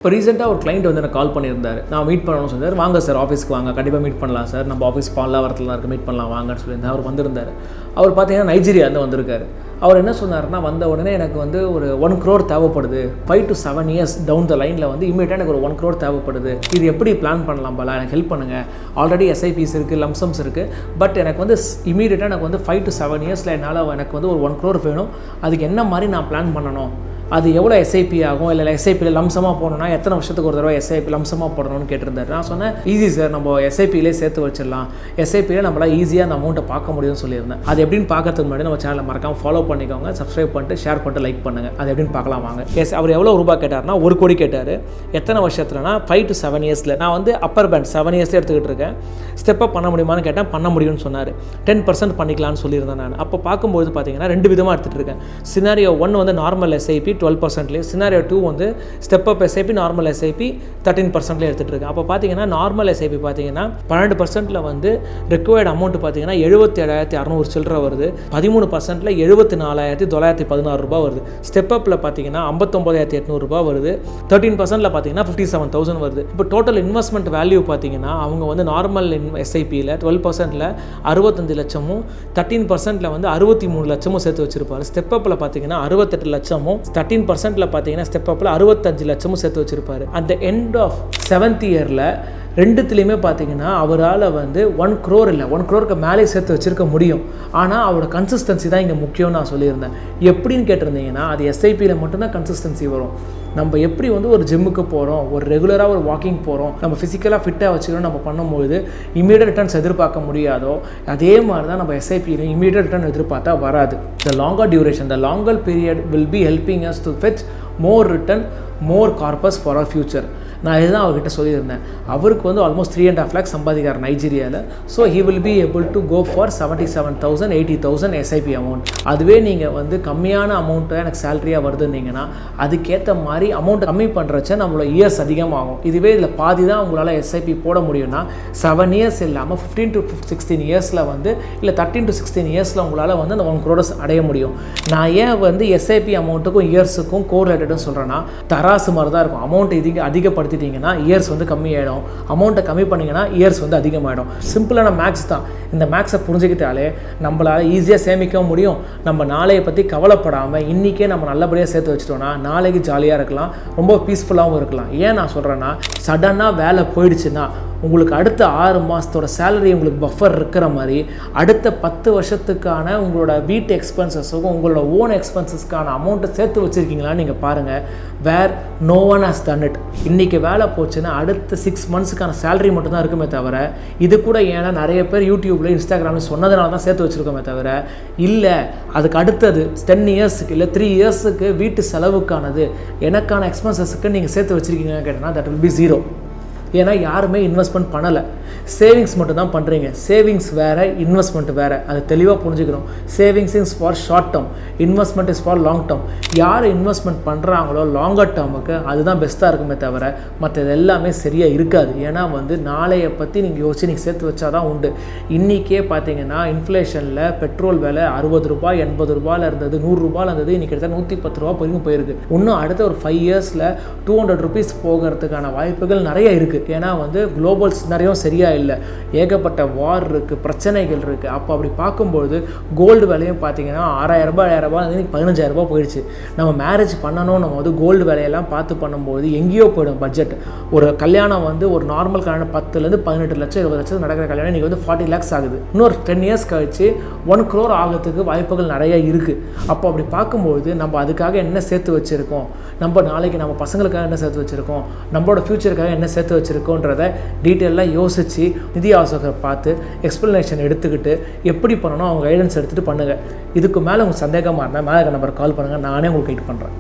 இப்போ ரீசெண்டாக ஒரு கிளைண்ட் வந்து எனக்கு கால் பண்ணியிருந்தார். நான் மீட் பண்ணணும்னு சொன்னார். வாங்க சார் ஆஃபீஸ்க்கு வாங்க, கண்டிப்பாக மீட் பண்ணலாம் சார், நம்ம ஆஃபீஸ் பல்லாவரத்தில் தான் இருக்குது, மீட் பண்ணலாம் வாங்கன்னு சொல்லியிருந்தேன். அவர் வந்திருந்தார். அவர் பார்த்தீங்கன்னா நைஜீரியாவில் வந்திருக்காரு. அவர் என்ன சொன்னார்னா, வந்த உடனே எனக்கு வந்து ஒரு 1 crore தேவைப்படுது, 5 to 7 years டவுன் த லைனில் வந்து இமீடியட்டாக எனக்கு ஒரு 1 crore தேவைப்படுது, இது எப்படி பிளான் பண்ணலாம் பாலா, எனக்கு ஹெல்ப் பண்ணுங்கள். ஆல்ரெடி எஸ்ஐபிஸ் இருக்குது, லம்சம்ஸ் இருக்குது, பட் எனக்கு வந்து இமீடியட்டாக எனக்கு வந்து 5 to 7 yearsல என்னால் எனக்கு வந்து ஒரு 1 crore வேணும், அதுக்கு என்ன மாதிரி நான் பிளான் பண்ணணும், அது எவ்வளோ எஸ்ஐபி ஆகும், இல்லை எஸ்ஐபியில் லம்சமாக போடணும்னா எத்தனை வருஷத்துக்கு ஒரு தடவை எஸ்ஐபி லம்சமாக போடணும்னு கேட்டிருந்தாரு. நான் சொன்னேன், ஈஸி சார், நம்ம எஸ்ஐபியிலே சேர்த்து வச்சிடலாம், எஸ்ஐபியில் நம்மளால் ஈஸியாக அந்த அமௌண்ட்டை பார்க்க முடியும்னு சொல்லியிருந்தேன். அது எப்படின்னு பார்க்கறதுக்கு முன்னாடி நம்ம சேனலை மறக்காமல் ஃபாலோ பண்ணிக்கோங்க, சப்ஸ்கிரைப் பண்ணிட்டு ஷேர் பண்ணிட்டு லைக் பண்ணுங்கள். அது எப்படின்னு பார்க்கலாம் வாங்க. அவர் எவ்வளோ ரூபாய் கேட்டார்னா 1 கோடி கேட்டார். எத்தனை வருஷத்துலனா 5 to 7 yearsல. நான் வந்து அப்பர் பேண்ட் 7 years எடுத்துக்கிட்டு இருக்கேன். ஸ்டெப் அப் பண்ண முடியுமான்னு கேட்டேன், பண்ண முடியும்னு சொன்னார். 10% பண்ணிக்கலாம்னு சொல்லியிருந்தேன் நான். அப்போ பார்க்கும்போது பார்த்தீங்கன்னா 2 விதமாக எடுத்துகிட்டு இருக்கேன். சினாரியோ 1 வந்து நார்மல் எஸ்ஐபி 12%, சினாரியோ 2 வந்து step up SIP normal SIP 13% எடுத்துகிட்டு இருக்கேன். அப்போ பார்த்தீங்கன்னா நார்மல் எஸ்ஐபி பார்த்தீங்கன்னா 12%ல் வந்து ரிக்வயர்டு அமௌண்ட் பார்த்தீங்கன்னா 77,600 சில்லற வருது. 13%ல் 74,916 ரூபாய் வருது. ஸ்டெப் அப்பில் பார்த்தீங்கன்னா 59,800 ரூபாய் வருது. 13%ல் பார்த்தீங்கன்னா 57,000 வருது. இப்போ டோட்டல் இன்வெஸ்ட்மெண்ட் வேல்யூ பார்த்தீங்கன்னா அவங்க வந்து நார்மல் எஸ்ஐபியில் 12%ல் 65 லட்சமும் 13%ல் வந்து 63 லட்சமும் சேர்த்து வச்சிருப்பாரு. ஸ்டெப் அப்பில் பார்த்தீங்கன்னா 68 லட்சமும் 13%ல் பார்த்தீங்கன்னா ஸ்டெப் அப்பில் 65 லட்சமும் சேர்த்து வச்சிருப்பாரு. அந்த எண்ட் ஆஃப் 7th இயரில் ரெண்டுத்துலேயுமே பார்த்தீங்கன்னா அவரால் வந்து 1 crore இல்லை 1 crore மேலே சேர்த்து வச்சுருக்க முடியும். ஆனால் அவரோட கன்சிஸ்டன்சி தான் இங்கே முக்கியம்னு நான் சொல்லியிருந்தேன். எப்படின்னு கேட்டிருந்தீங்கன்னா அது எஸ்ஐபியில் மட்டும்தான் கன்சிஸ்டன்சி வரும். நம்ம எப்படி வந்து ஒரு ஜிம்முக்கு போகிறோம், ஒரு ரெகுலராக ஒரு வாக்கிங் போகிறோம், நம்ம ஃபிசிக்கலாக ஃபிட்டாக வச்சுக்கணும், நம்ம பண்ணும்போது இமீடியட் ரிட்டர்ன்ஸ் எதிர்பார்க்க முடியாதோ அதே மாதிரி தான் நம்ம எஸ்ஐபியிலும் இமீடியட் ரிட்டர்ன் எதிர்பார்த்தா வராது. The longer duration, the longer period will be helping us to fetch more return, more corpus for our future. நான் இதுதான் அவர்கிட்ட சொல்லியிருந்தேன். அவருக்கு வந்து ஆல்மோஸ்ட் 3.5 lakhs சம்பாதிக்கிறார் நைஜீரியாவில். So he will be able to go for 77,000 80,000 SIP amount. அதுவே நீங்கள் வந்து கம்மியான அமௌண்ட்டை எனக்கு சேலரியாக வருதுன்னீங்கன்னா அதுக்கேற்ற மாதிரி அமௌண்ட் கம்மி பண்ணுறச்ச நம்மளோட இயர்ஸ் அதிகமாகும். இதுவே இதில் பாதி தான் உங்களால் எஸ்ஐபி போட முடியும்னா 7 years இல்லாமல் 15 to 16 yearsல வந்து இல்லை 13 to 16 yearsல உங்களால் வந்து அந்த 1 crore அடைய முடியும். நான் ஏன் வந்து எஸ்ஐபி அமௌண்ட்டுக்கும் இயர்ஸுக்கும் கோரிலேட்டட்னு சொல்கிறேன்னா, தராசு மாதிரி தான் இருக்கும். அமௌண்ட் அதிகப்படுத்திட்டீங்கன்னா இயர்ஸ் வந்து கம்மியாயிடும், அமௌண்ட்டை கம்மி பண்ணிங்கன்னா இயர்ஸ் வந்து அதிகமாகிடும். சிம்பிளான மேக்ஸ் தான். இந்த மேக்ஸை புரிஞ்சுக்கிட்டாலே நம்மளால் ஈஸியாக சேமிக்க முடியும். நம்ம நாளையை பற்றி கவலைப்படாமல் இன்றைக்கே நம்ம நல்லபடியாக சேர்த்து வச்சிட்டோம்னா நாளைக்கு ஜாலியாக இருக்கலாம், ரொம்ப பீஸ்ஃபுல்லாகவும் இருக்கலாம். ஏன் நான் சொல்கிறேன்னா, சடனாக வேலை போயிடுச்சுன்னா உங்களுக்கு அடுத்த 6 மாதத்தோட சேலரி உங்களுக்கு பஃபர் இருக்கிற மாதிரி அடுத்த 10 வருஷத்துக்கான உங்களோட வீட்டு எக்ஸ்பென்சஸுக்கும் உங்களோட ஓன் எக்ஸ்பென்சஸ்க்கான அமௌண்ட்டை சேர்த்து வச்சுருக்கீங்களான்னு நீங்கள் பாருங்கள். Where no one has done it. இன்றைக்கி வேலை போச்சுன்னா அடுத்த 6 monthsக்கான சேலரி மட்டும்தான் இருக்குமே தவிர, இது கூட ஏன்னா நிறைய பேர் யூடியூப்பில் இன்ஸ்டாகிராமில் சொன்னதுனால தான் சேர்த்து வச்சுருக்கோமே தவிர, இல்லை அதுக்கு அடுத்தது 10 yearsக்கு இல்லை 3 yearsக்கு வீட்டு செலவுக்கானது எனக்கான எக்ஸ்பென்சஸுக்கு நீங்கள் சேர்த்து வச்சுருக்கீங்கன்னு கேட்டேன்னா தட் வில் பி 0. ஏன்னா யாருமே இன்வெஸ்ட்மெண்ட் பண்ணலை, சேவிங்ஸ் மட்டும் தான் பண்ணுறீங்க. சேவிங்ஸ் வேறு, இன்வெஸ்ட்மெண்ட் வேறு, அது தெளிவாக புரிஞ்சுக்கணும். Savings is for short term, investment is for long term. யார் இன்வெஸ்ட்மெண்ட் பண்ணுறாங்களோ லாங்கர் டேர்முக்கு அதுதான் பெஸ்ட்டாக இருக்குமே தவிர மற்றது எல்லாமே சரியாக இருக்காது. ஏன்னா வந்து நாளையை பற்றி நீங்கள் யோசிச்சு நீங்கள் சேர்த்து வச்சா தான் உண்டு. இன்றைக்கே பார்த்தீங்கன்னா இன்ஃப்ளேஷனில் பெட்ரோல் விலை 60 ரூபாய் 80 ரூபாயில் இருந்தது, 100 ரூபாயில் இருந்தது, இன்றைக்கி கிட்டத்தட்ட 110 ரூபா வரைக்கும் போயிருக்கு. இன்னும் அடுத்த ஒரு 5 yearsல 200 rupees போகிறதுக்கான வாய்ப்புகள் நிறைய இருக்குது. ஏன்னா வந்து குளோபல் சினாரியும் சரியாக இல்லை, ஏகப்பட்ட வார் இருக்குது, பிரச்சனைகள் இருக்குது. அப்போ அப்படி பார்க்கும்போது கோல்டு விலையும் பார்த்தீங்கன்னா 6,000 ரூபாய் 7,000 ரூபாய் 15,000 ரூபாய் போயிடுச்சு. நம்ம மேரேஜ் பண்ணணும், நம்ம வந்து கோல்டு விலையெல்லாம் பார்த்து பண்ணும்போது எங்கேயோ போயிடும் பட்ஜெட். ஒரு கல்யாணம் வந்து ஒரு நார்மல் கல்யாணம் 10 to 18 லட்சம் 20 லட்சம் நடக்கிற கல்யாணம் இன்றைக்கி வந்து 40 lakhs ஆகுது. இன்னொரு 10 years கழிச்சு 1 crore ஆகிறதுக்கு வாய்ப்புகள் நிறைய இருக்குது. அப்போ அப்படி பார்க்கும்போது நம்ம அதுக்காக என்ன சேர்த்து வச்சுருக்கோம், நம்ம நாளைக்கு நம்ம பசங்களுக்காக என்ன சேர்த்து வச்சுருக்கோம், நம்மளோட ஃப்யூச்சருக்காக என்ன சேர்த்து வச்சுருக்கோன்றதை டீட்டெயிலாக யோசித்து நிதி ஆலோசகரை பார்த்து எக்ஸ்ப்ளனேஷன் எடுத்துக்கிட்டு எப்படி பண்ணணும் அவங்க கைடன்ஸ் எடுத்துகிட்டு பண்ணுங்கள். இதுக்கு மேலே உங்களுக்கு சந்தேகமாக இருந்தால் மேலே நம்பர் கால் பண்ணுங்கள், நானே உங்களுக்கு கைட் பண்ணுறேன்.